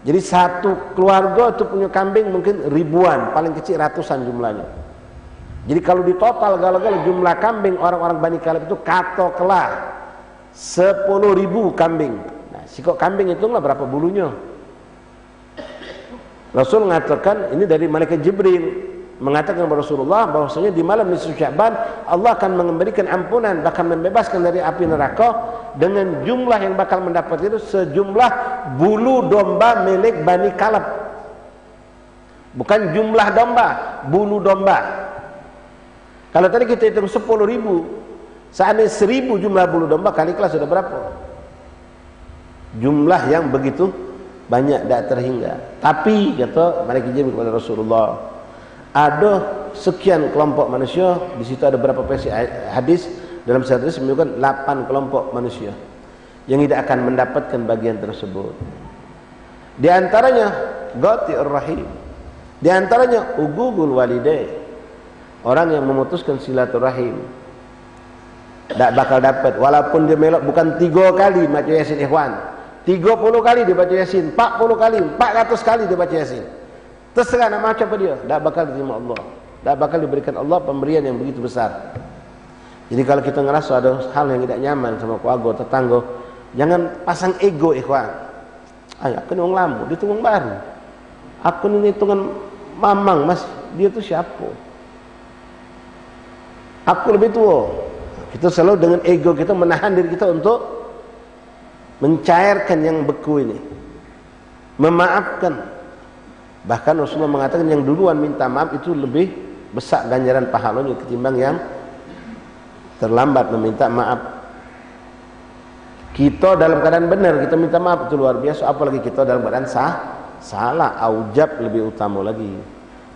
Jadi satu keluarga itu punya kambing mungkin ribuan, paling kecil ratusan jumlahnya. Jadi kalau di total gagal jumlah kambing orang-orang Bani Kalab itu katakanlah 10.000 kambing. Nah, sikok kambing hitunglah berapa bulunya. Rasul mengatakan ini dari malaikat Jibril mengatakan kepada Rasulullah bahwasanya di malam nisfu Sya'ban Allah akan memberikan ampunan, bahkan membebaskan dari api neraka dengan jumlah yang bakal mendapat itu sejumlah bulu domba milik Bani Kalab. Bukan jumlah domba, bulu domba. Kalau tadi kita hitung 10.000, seandainya 1.000 jumlah bulu domba kali kelas sudah berapa? Jumlah yang begitu banyak, tidak terhingga. Tapi kata malaikat Jibril kepada Rasulullah, ada sekian kelompok manusia, di situ ada berapa versi hadis, dalam satu hadis menunjukkan 8 kelompok manusia yang tidak akan mendapatkan bagian tersebut. Di antaranya qati'ur rahim, di antaranya uguqul walidain, orang yang memutuskan silaturahim tak bakal dapat, walaupun dia melok bukan 3 kali baca Yasin ikhwan, 30 kali dia baca Yasin, 40 kali, 400 kali dia baca Yasin, terserah nak macam apa dia, tak bakal diterima Allah, tak bakal diberikan Allah pemberian yang begitu besar. Jadi kalau kita ngerasa ada hal yang tidak nyaman sama keluarga, tetangga, jangan pasang ego ikhwan. Aku ni orang lama, dia tu orang baru, aku ni hitungan mamang mas, dia tu siapa? Aku lebih tua. Kita selalu dengan ego kita menahan diri kita untuk mencairkan yang beku ini, memaafkan. Bahkan Rasulullah mengatakan yang duluan minta maaf itu lebih besar ganjaran pahalanya ketimbang yang terlambat meminta maaf. Kita dalam keadaan benar kita minta maaf itu luar biasa, apalagi kita dalam keadaan salah, aujab lebih utama lagi.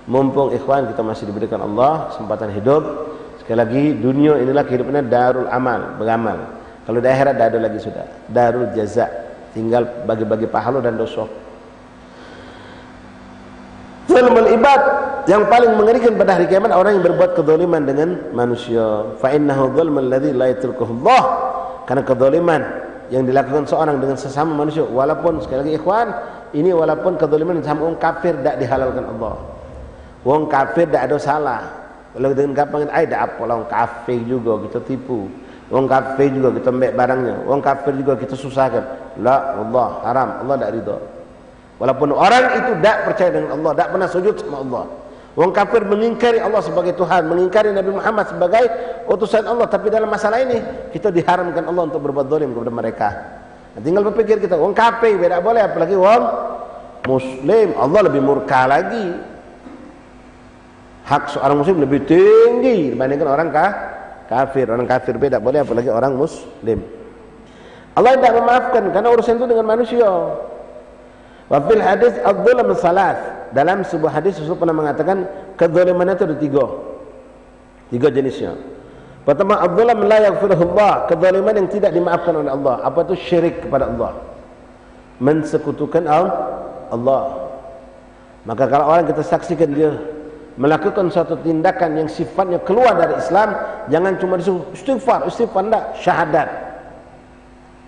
Mumpung ikhwan kita masih diberikan Allah kesempatan hidup, sekali lagi dunia inilah kehidupannya darul amal, beramal. Kalau di akhirat dah ada lagi sudah, darul jaza, tinggal bagi-bagi pahala dan dosa. Zulmul ibad, yang paling mengerikan pada hari kiamat orang yang berbuat kezaliman dengan manusia. Fa innahu dzulmul ladzi la yatrukuhu Allah, karena kezaliman yang dilakukan seorang dengan sesama manusia, walaupun sekali lagi ikhwan, ini walaupun kezaliman sama orang kafir tak dihalalkan Allah. Orang kafir tak ada salah. Kalau dengan gampang ai dak apa lah, orang kafir juga kita tipu. Orang kafir juga kita ambil barangnya. Orang kafir juga kita susahkan. La, Allah haram, Allah tak ridha. Walaupun orang itu tak percaya dengan Allah, tak pernah sujud sama Allah. Orang kafir mengingkari Allah sebagai Tuhan, mengingkari Nabi Muhammad sebagai utusan Allah, tapi dalam masalah ini kita diharamkan Allah untuk berbuat zalim kepada mereka. Nah, tinggal berpikir kita, orang kafir tak boleh, apalagi orang muslim, Allah lebih murka lagi. Hak seorang muslim lebih tinggi dibandingkan orang kafir. Orang kafir tak boleh, apalagi orang muslim. Allah tidak memaafkan karena urusan itu dengan manusia. Wa fil hadis adz-dzulm salas, dalam sebuah hadis Rasul pernah mengatakan kezaliman itu ada tiga jenisnya. Pertama, adz-dzulm la yaghfiruhu Allah, kezaliman yang tidak dimaafkan oleh Allah. Apa itu? Syirik kepada Allah, mensekutukan Allah. Maka kalau orang kita saksikan dia melakukan suatu tindakan yang sifatnya keluar dari Islam, jangan cuma disuruh istighfar enggak, syahadat.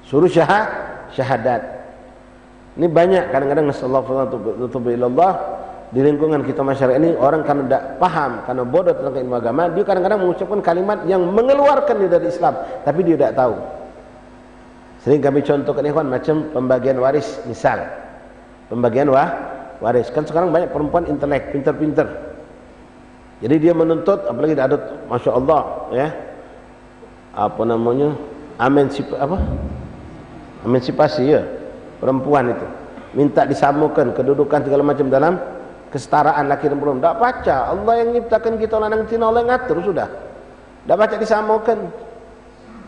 Suruh syahadat. Ini banyak kadang-kadang nasallahu ilallah di lingkungan kita masyarakat ini, orang karena tidak paham, karena bodoh tentang ilmu agama, dia kadang-kadang mengucapkan kalimat yang mengeluarkan dia dari Islam, tapi dia tidak tahu. Sering kami contohkan ikhwan macam pembagian waris, misal pembagian waris. Kan sekarang banyak perempuan intelek, pintar-pintar. Jadi dia menuntut, apalagi ada masya Allah ya, apa namanya, emansipasi ya, perempuan itu minta disamakan kedudukan segala macam dalam kesetaraan laki dan perempuan. Tak baca Allah yang menciptakan kita lanang tina, Allah yang ngatur sudah. Tak baca disamakan.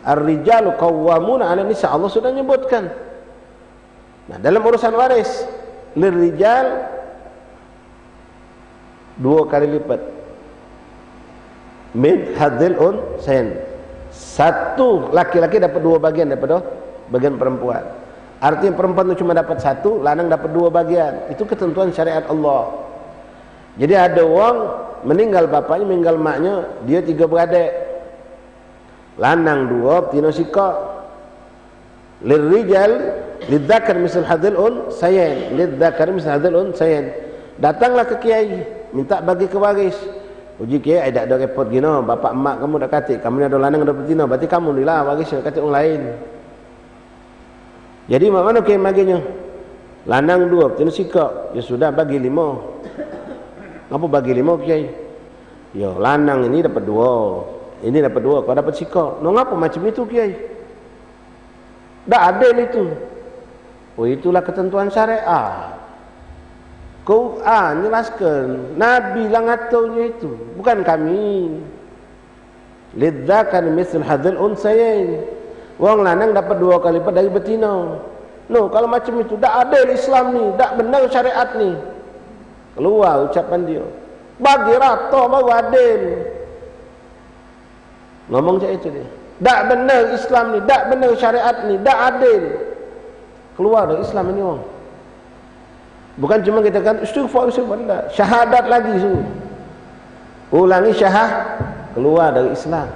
Ar-rijalu qawwamuna 'ala nisa, Allah sudah menyebutkan. Nah, dalam urusan waris, lirijal 2 kali lipat min hadzil unsayn. Satu laki-laki dapat 2 bagian daripada bagian perempuan. Artinya perempuan itu cuma dapat 1, lanang dapat 2 bagian. Itu ketentuan syariat Allah. Jadi ada orang meninggal bapaknya, meninggal maknya, dia 3 beradik. Lanang dua betina sika. Lirijal lidzakar misal hadil unsayain, lidzakar misal hadil unsayain. Datanglah ke kiai, minta bagi ke waris. Uji kiai ada repot gino, bapak emak kamu dah kata, kamu ni ada lanang ada betina, berarti kamu ni lah waris kata orang lain. Jadi mak mana kiai baginya? Lanang dua, betina sika. Ya sudah bagi 5. Ngapa bagi 5 kiai? Ya lanang ini dapat 2, ini dapat 2, kau dapat sika. No ngapa macam itu kiai? Tak adil itu. Oh itulah ketentuan syariat. Quran jelaskan, Nabi lah ngatunya itu, bukan kami. Lidzakar misal hadzal unsayain. Wong lanang dapat 2 kali lipat dari betina. No, kalau macam itu tak adil Islam ni, tak benar syariat ni. Keluar ucapan dia. Bagi rata baru adil. Ngomong macam itu dia. Tak benar Islam ni, tak benar syariat ni, tak adil. Keluar dari Islam ini orang. Bukan cuma kita kata istighfar, syahadat lagi suruh. Ulangi syahadat, keluar dari Islam.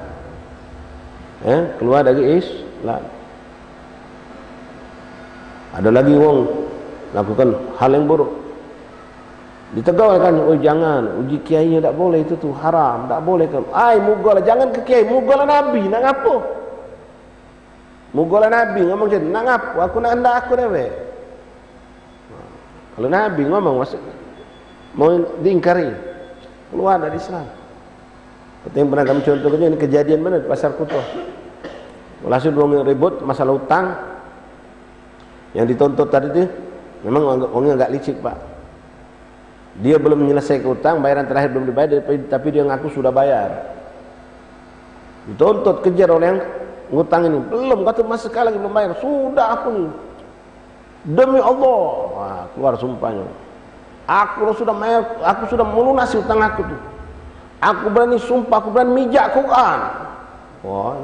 Keluar dari Islam. Ada lagi orang lakukan hal yang buruk. Ditegur kan, oh jangan, uji kiainya tak boleh, itu tu haram, tak boleh kan. Ai mugalah, jangan ke kiai, mugalah Nabi, nak apa? Mugalah Nabi ngomong macam, nak apa? Aku nak hendak aku dewek. Kalau Nabi ngomong mau diingkari, keluar dari Islam. Seperti yang pernah kami contohkan, ini kejadian mana di Pasar Kuto. Walhasil orang ribut masalah hutang. Yang dituntut tadi tu memang orangnya agak licik pak. Dia belum menyelesaikan hutang, bayaran terakhir belum dibayar, tapi dia ngaku sudah bayar. Dituntut kejar oleh yang ngutang ini, belum, kata masih sekali lagi belum bayar. Sudah aku ni, demi Allah, wah, keluar sumpahnya. Aku sudah bayar, aku sudah melunasi hutang aku tu. Aku berani sumpah, aku berani mijak Quran. Wah,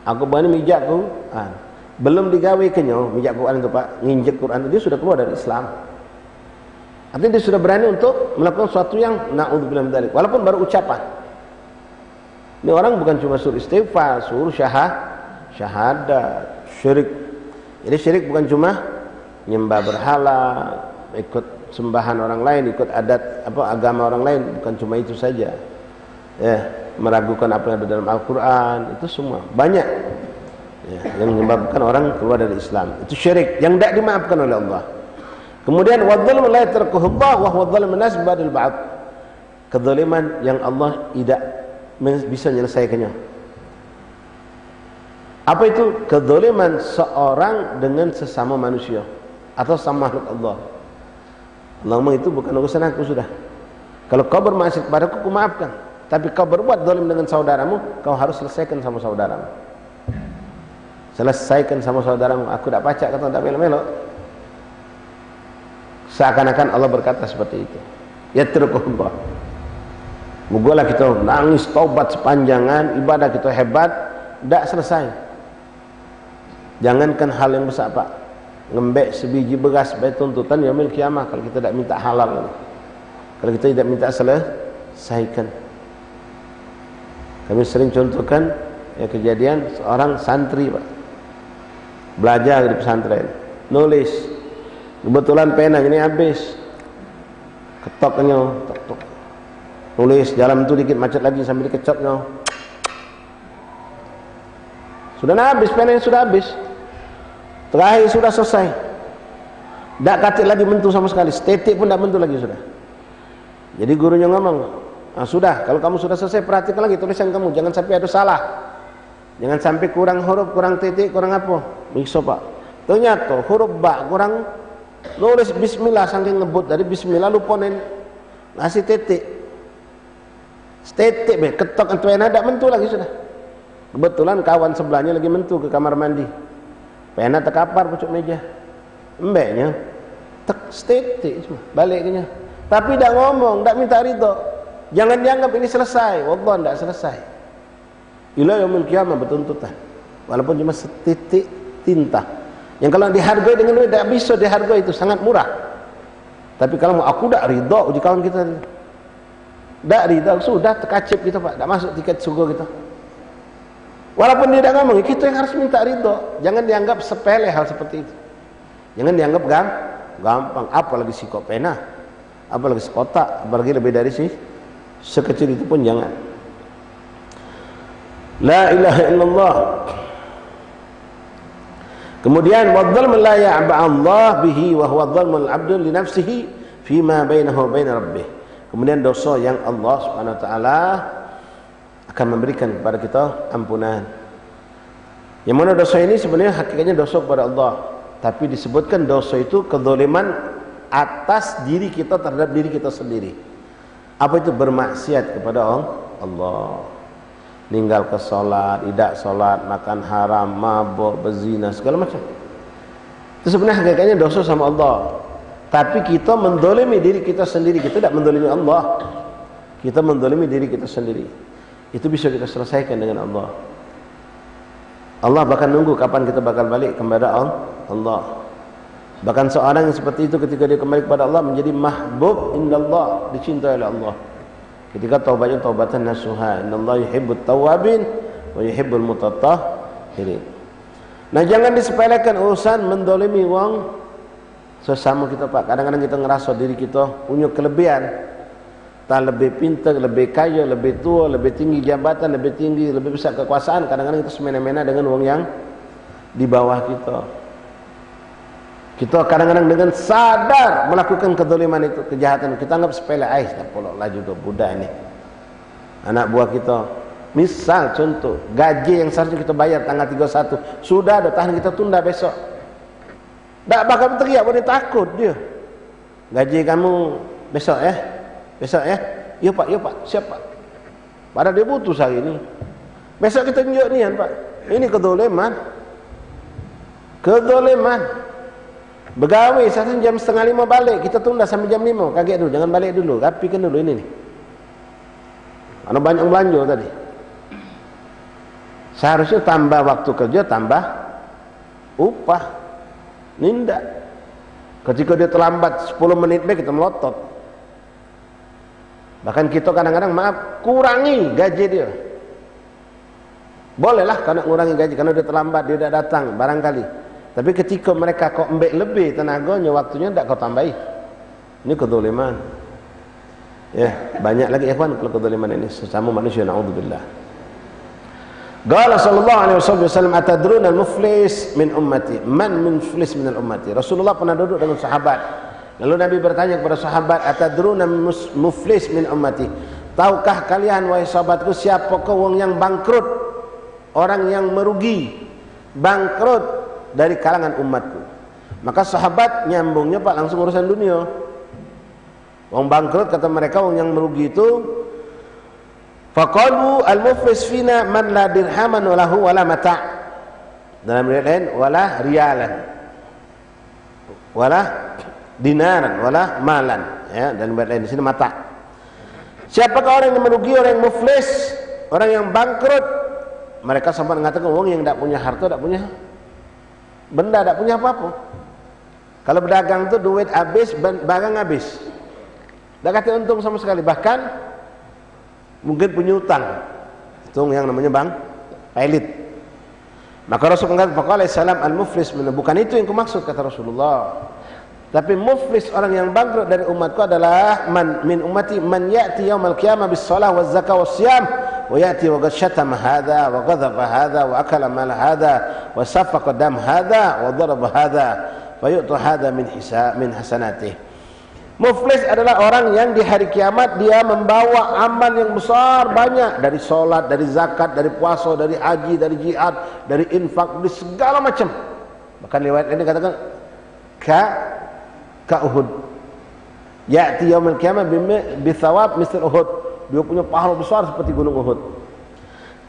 aku berani mijak Quran. Belum digawe kenyo mijak Quran itu pak, nginjek Quran, dia sudah keluar dari Islam. Artinya dia sudah berani untuk melakukan sesuatu yang na'udzubillah min dzalik, walaupun baru ucapan. Ini orang bukan cuma suruh istighfar, suruh syahadat, syirik. Jadi syirik bukan cuma nyembah berhala, ikut sembahan orang lain, ikut adat agama orang lain, bukan cuma itu saja. Ya, meragukan apa yang ada dalam Al-Qur'an, itu semua banyak. Ya, yang menyebabkan orang keluar dari Islam. Itu syirik yang tidak dimaafkan oleh Allah. Kemudian wadzalmu la yatrakuhu Allah wa huwa dzalimun nas ba'dal ba'd. Kezaliman yang Allah tidak bisa menyelesaikannya. Apa itu? Kezaliman seorang dengan sesama manusia atau sama makhluk Allah. Allah ngomong itu bukan urusan aku sudah. Kalau kau bermaksiat kepadaku, aku maafkan. Tapi kau berbuat zalim dengan saudaramu, kau harus selesaikan sama saudaramu. Selesaikan sama saudaramu. Aku tak pacak, kata tak melok-melok. Seakan-akan Allah berkata seperti itu. Yatrukullah. Mugalah kita nangis taubat sepanjangan, ibadah kita hebat, tak selesai. Jangankan hal yang besar pak, ngembek sebiji beras sebagai tuntutan yaumil kiamah kalau kita tak minta halal. Kalau kita tidak minta selesaikan. Kami sering contohkan ya, kejadian seorang santri pak, belajar di pesantren, nulis, kebetulan pena ini habis, ketoknya, tok, nulis, jalan itu dikit macet lagi sambil dikecotnya, sudah habis, penanya sudah habis, terakhir sudah selesai, tak katik lagi mentu sama sekali, setetik pun tak mentu lagi sudah. Jadi gurunya ngomong, sudah, kalau kamu sudah selesai perhatikan lagi tulisan kamu, jangan sampai ada salah, jangan sampai kurang huruf, kurang titik, kurang apa. Mikso pak, ternyata huruf ba kurang, nulis bismillah saking ngebut dari bismillah lupa ngasih titik, titik be, ketok pena tak mentu lagi sudah. Kebetulan kawan sebelahnya lagi mentu ke kamar mandi, pena terkapar pucuk meja, embeknya tek titik cuma baliknya. Tapi tak ngomong, tak minta ridho. Jangan dianggap ini selesai. Wallah tak selesai. Ila yaumil qiyamah bertuntutan. Walaupun cuma setitik tinta. Yang kalau dihargai dengan duit tak bisa dihargai, itu sangat murah. Tapi kalau aku tak ridho uji kawan kita, tak ridho sudah terkacip kita pak, tak masuk tiket surga kita. Walaupun dia tidak ngomong, kita yang harus minta ridho. Jangan dianggap sepele hal seperti itu. Jangan dianggap gampang. Apalagi si kopena, apalagi sekotak, apalagi lebih dari sekecil itu pun jangan. La ilaha illallah. Kemudian wadzalmu la ya'ba Allah bihi wa huwa dzalmul 'abdu li nafsihi fima bainahu wa bain rabbih. Kemudian dosa yang Allah Subhanahu wa taala akan memberikan kepada kita ampunan. Yang mana dosa ini sebenarnya hakikatnya dosa kepada Allah, tapi disebutkan dosa itu kezaliman atas diri kita terhadap diri kita sendiri. Apa itu? Bermaksiat kepada Allah. Ninggal ke salat, tidak salat, makan haram, mabuk, berzina, segala macam. Itu sebenarnya hakikatnya dosa sama Allah. Tapi kita mendolimi diri kita sendiri. Kita tidak mendolimi Allah. Kita mendolimi diri kita sendiri. Itu bisa kita selesaikan dengan Allah. Allah bahkan nunggu kapan kita bakal balik kepada Allah. Bahkan seorang yang seperti itu ketika dia kembali kepada Allah menjadi mahbub indallah, dicintai oleh Allah. Ketika taubatnya taubatan nasuha. Innallaha yuhibbut tawwabin wa yuhibbul mutatahhirin. Nah, jangan disepelekan urusan mendolimi wong sesama kita, Pak. Kadang-kadang kita ngerasa diri kita punya kelebihan. Tak lebih pintar, lebih kaya, lebih tua, lebih tinggi jabatan, lebih tinggi, lebih besar kekuasaan. Kadang-kadang kita semena-mena dengan wong yang di bawah kita. Kita kadang-kadang dengan sadar melakukan kezaliman itu, kejahatan. Kita anggap sepele, tak poloklah juga budak ini. Anak buah kita. Misal contoh, gaji yang seharusnya kita bayar tanggal 31, sudah ada, tahan kita tunda besok. Tak bakal teriak, boleh takut dia. Gaji kamu besok ya? Besok ya? Ya Pak, siap Pak. Padahal dia butuh hari ini. Besok kita tunjuk nian Pak. Ini kezaliman. Kezaliman. Begawe seharusnya jam 4:30 balik, kita tunda sampai jam 5. Kaget dulu, jangan balik dulu. Rapikan dulu ini nih. Ada banyak belanja tadi. Seharusnya tambah waktu kerja, tambah upah. Nindak. Ketika dia terlambat 10 menit baik kita melotot. Bahkan kita kadang-kadang kurangi gaji dia. Bolehlah kalau kurangi gaji karena dia terlambat, dia tidak datang barangkali. Tapi ketika mereka kau ambil lebih tenaganya, waktunya tidak kau tambahi. Ini kezaliman. Ya, banyak lagi ikhwan kalau kezaliman ini sesama manusia, naudzubillah. Qala sallallahu alaihi wasallam, atadruna al-muflis min ummati? Man muflis min al-ummati? Rasulullah pernah duduk dengan sahabat. Lalu Nabi bertanya kepada sahabat, atadruna muflis min ummati? Tahukah kalian wahai sahabatku siapakah wong yang bangkrut, orang yang merugi, bangkrut dari kalangan umatku? Maka sahabat nyambungnya Pak langsung urusan dunia. Wong bangkrut kata mereka, wong yang merugi itu faqalu al-muflis fina man la dirhaman walahu wala mata'. Dalam riwayat lain wala rialan wala dinaran wala malan, ya, dan riwayat lain di sini mata'. Siapakah orang yang merugi, orang yang muflis, orang yang bangkrut? Mereka sempat mengatakan wong yang tidak punya harta, tidak punya benda, tidak punya apa-apa. Kalau berdagang itu duit habis, barang habis, tidak kata untung sama sekali. Bahkan mungkin punya utang, itu yang namanya bang pelit. Maka Rasul mengatakan faqala salam al-muflis, bukan itu yang kumaksud kata Rasulullah. Tapi muflis, orang yang bangkrut dari umatku adalah man min ummati man ya'ti yaumal qiyamah bis shalah waz zakah was siyam wa ya'ti wa qad shatama hadha wa ghadhafa hadha wa akala mal hadha wa safaqa dam hadha wa daraba hadha fa yu'ta hadha min hasanatihi. Muflis adalah orang yang di hari kiamat dia membawa amal yang besar banyak, dari solat, dari zakat, dari puasa, dari haji, dari jihad, dari infak, dari segala macam. Bahkan riwayat ini katakan ka Uhud. Ya'ti yaumil qiyamah bi thawab misal Uhud. Dia punya pahala besar seperti gunung Uhud.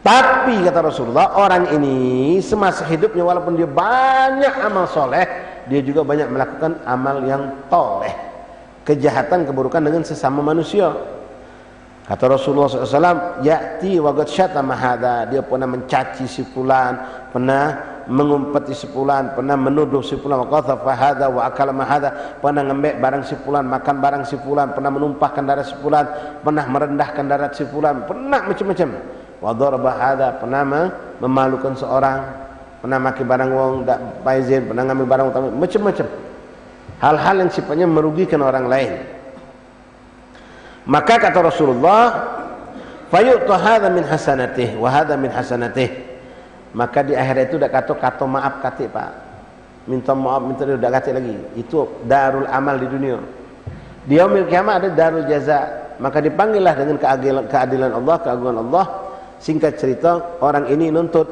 Tapi kata Rasulullah, orang ini semasa hidupnya walaupun dia banyak amal soleh, dia juga banyak melakukan amal yang toleh, kejahatan, keburukan dengan sesama manusia. Kata Rasulullah SAW, ya'ti wa qad syatama hadza, dia pernah mencaci si fulan, pernah mengumpeti si fulan, pernah menuduh si fulan, wa qadhafa hadza wa akala ma hadza, pernah ngembek barang si fulan, makan barang si fulan, pernah menumpahkan darah si fulan, pernah merendahkan darah si fulan, pernah macam-macam. Wa daraba hadza, pernah memalukan seorang, pernah maki barang wong dak paizin, pernah ngambil barang utama, macam-macam. Hal-hal yang sifatnya merugikan orang lain. Maka kata Rasulullah, fayu'ta hadza min hasanatih wa hadza min hasanatih. Maka di akhirat itu dak kata maaf kate Pak. Minta maaf, minta dia dak kate lagi. Itu darul amal di dunia. Di yaumil kiamat ada darul jaza. Maka dipanggillah dengan keadilan Allah, keagungan Allah. Singkat cerita, orang ini nuntut,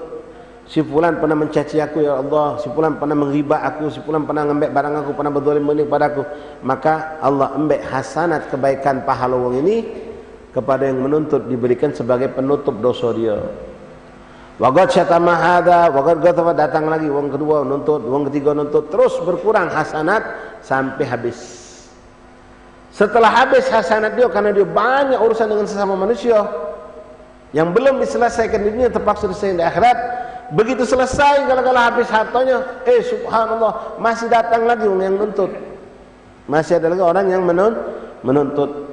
si fulan pernah mencaci aku ya Allah, si fulan pernah mengriba aku, si fulan pernah ngambil barang aku, pernah berzalim padaku. Maka Allah ambil hasanat kebaikan pahala wong ini kepada yang menuntut, diberikan sebagai penutup dosa dia. Waqad syatama hadza, waqad ghadaba, datang lagi wong kedua nuntut, wong ketiga nuntut, terus berkurang hasanat sampai habis. Setelah habis hasanat dia, karena dia banyak urusan dengan sesama manusia yang belum diselesaikan di dunia, terpaksa diselesaikan di akhirat. Begitu selesai, gara-gara habis hartanya, subhanallah, masih datang lagi yang nuntut. Masih ada lagi orang yang menuntut.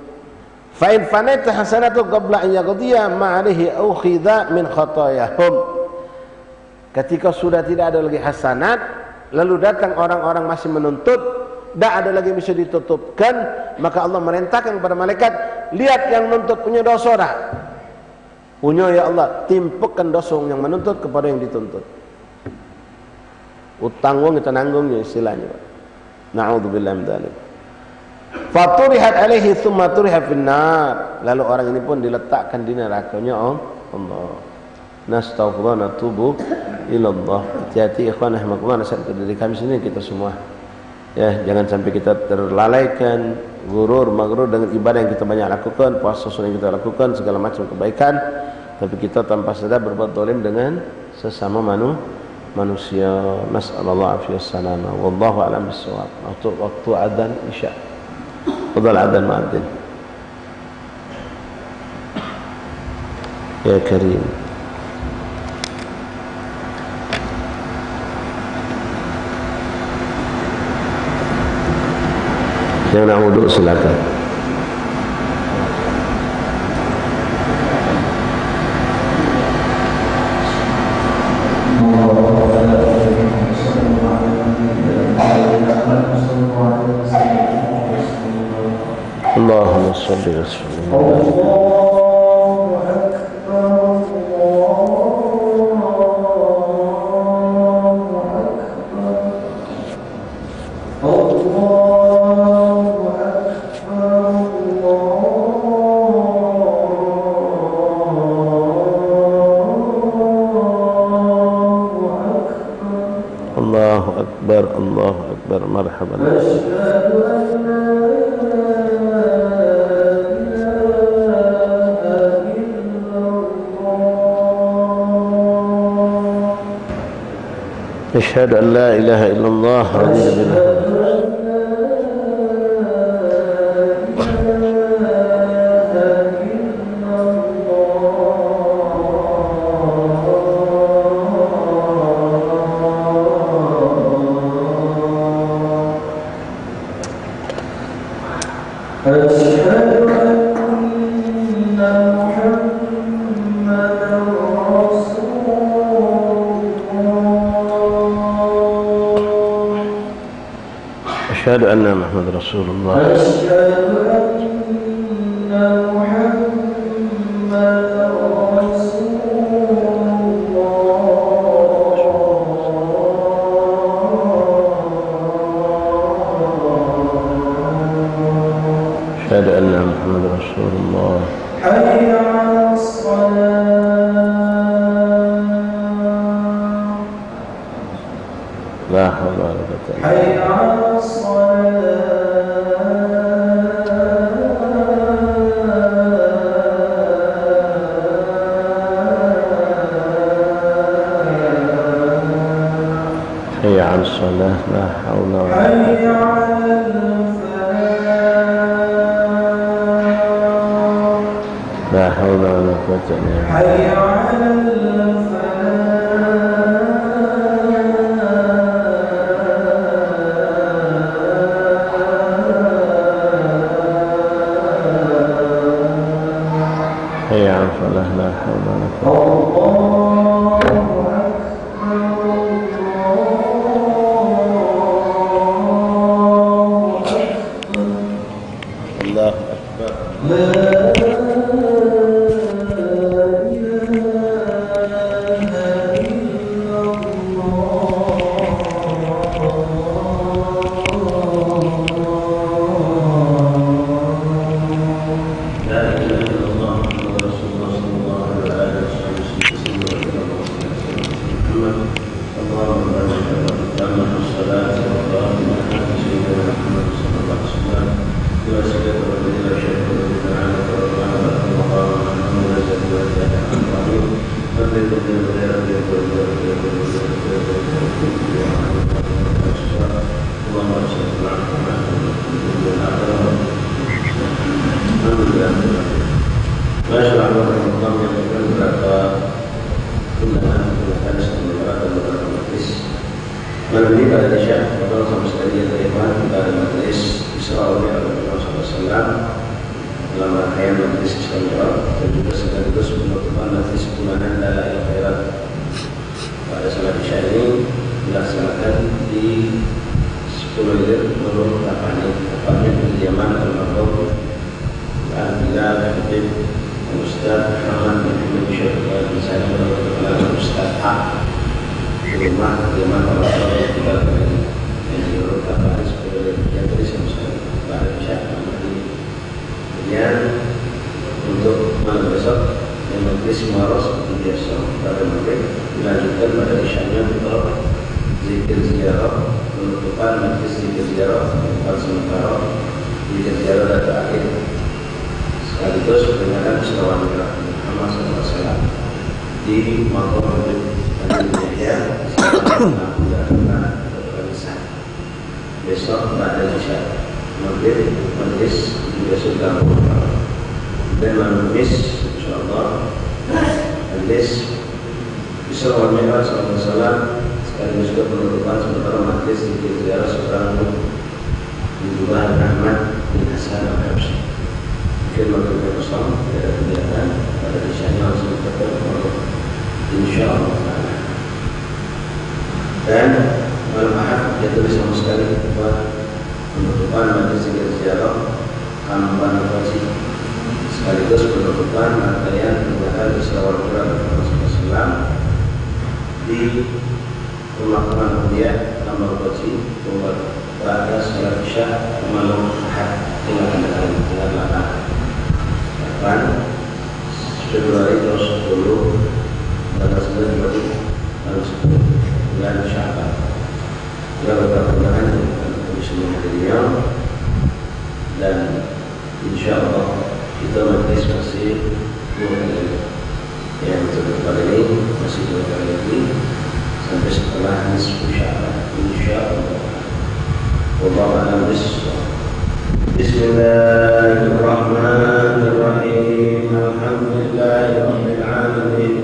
Fa in fanata hasanatu qabla an yaqdiya ma alaihi ukhidha min khatayahum. Ketika sudah tidak ada lagi hasanat, lalu datang orang-orang masih menuntut, tidak ada lagi yang bisa ditutupkan, maka Allah merintahkan kepada malaikat, lihat yang nuntut punya dosa dah. Punya ya Allah, timpukkan dosa yang menuntut kepada yang dituntut. Utang wong kita nanggungnya istilahnya. Na'udzubillah min dzalik. Faturihat alaihi tsumma turiha finnar. Lalu orang ini pun diletakkan di nerakanya Allah. Nastaghfirullah, natubu ilallah. Hati-hati ikhwan rahimakumullah, nasihat dari kami sini kita semua. Ya, jangan sampai kita terlalaikan, maghrur dengan ibadah yang kita banyak lakukan, puasa sunnah yang kita lakukan, segala macam kebaikan, tapi kita tanpa sadar berbuat zalim dengan sesama manusia. Nas'alullah afiyas salama. Wallahu a'lam bissawab. Waktu adzan isya. Fadhal adzan muadzin. Ya Karim. Yang nak wuduk silakan. Allahumma shalli wa sallim. Allahu Akbar, marhaban. Asyhadu an la ilaha illallah wa asyhadu anna أشهد أن محمد رسول الله. أشهد أن محمد رسول الله. حي على الصلاة. لا حول ولا قوة إلا بالله. حي على الصلاة. حي على الصلاة. لا حول ولا قوة. حي على لا حول ولا قوة إلا بالله. حي على الفلاح. حي على الفلاح. لا حول ولا قوة. Malam ini pada Isya, Bapak sama sekali yang terima kita ada majelis Isra oleh Rasulullah SAW dalam rangkaian majelis Isra dan juga sekaligus penutupan majelis bulanan Lailatul Khairat. Pada salat Isya ini dilaksanakan di 10 Ilir menurut tepatnya di kediaman Al-Marhum Al-Bilal Habib Ustaz Muhammad bin Hamid Syarifah bin Salim dan Ustaz Haq di rumah kediaman Al-Marhum yang diurut tepatnya 10 Ilir yang tadi saya misalnya pada Isya. Kemudian untuk malam besok yang majelis Muharram seperti biasa pada maghrib dilanjutkan pada Isyanya untuk zikir ziarah, penutupan majelis zikir ziarah tempat sementara zikir ziarah dan terakhir sekaligus peringatan Isra Mi'raj Muhammad SAW di Maqam Habib Yahya besok pada Isya maghrib majelis juga sudah dan malam Kamis insyaallah majelis Isra Mi'raj SAW sekaligus juga penutupan sementara majelis zikir ziarah seorang Abdullah Ahmad bin Hasan Al-Habsyi. Firman Tuhan Rasul dari kegiatan pada Isyanya langsung bertemu insyaallah. Dan malam Ahad yaitu sama sekali penutupan majelis zikir ziarah Kampan Haji sekaligus penutupan rangkaian kegiatan Isra Mi'raj Rasulullah di pemakaman Mulia Kampan Haji buat pada salat Isya malam Ahad tanggal 8 Februari 2010 tanggal 9 Februari tanggal 10 bulan Syawal. Beberapa bulan untuk semua hadirin dan insyaallah kita majelis masih 2 kali yang untuk kali ini masih 2 kali lagi sampai setelah nisfu Syawal insyaallah. Wallahu a'lam bishawab. Bismillahirrahmanirrahim. Alhamdulillahirabbil alamin.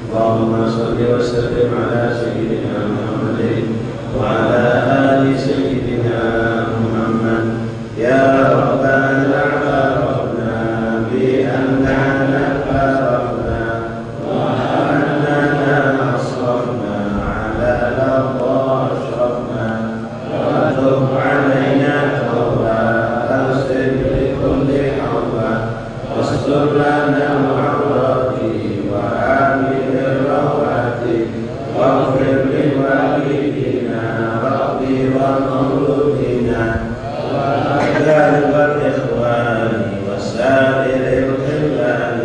Allahumma shalli wa sallim ala sayyidina Muhammadin wa ala ali sayyidina Muhammad. Ya Rabbana a'tarafna bi annana farafna wa annana asrafna ala al-ardh ashrafna wa tub alaina tawbah asir li kulli hawba wastur lana mu'arrati wa amin rawati waghfir li walidina rabbi wa mawludina والإخوان وسائر الخلان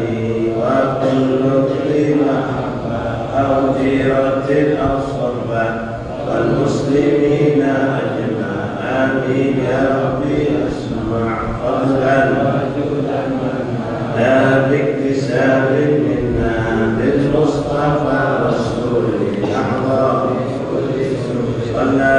وكل ذي محبة أو جيرة أو صحبة والمسلمين أجمع آمين يا ربي أسمع فضلا وجودا لا باكتساب منا بالمصطفى رسول الأعظم صلى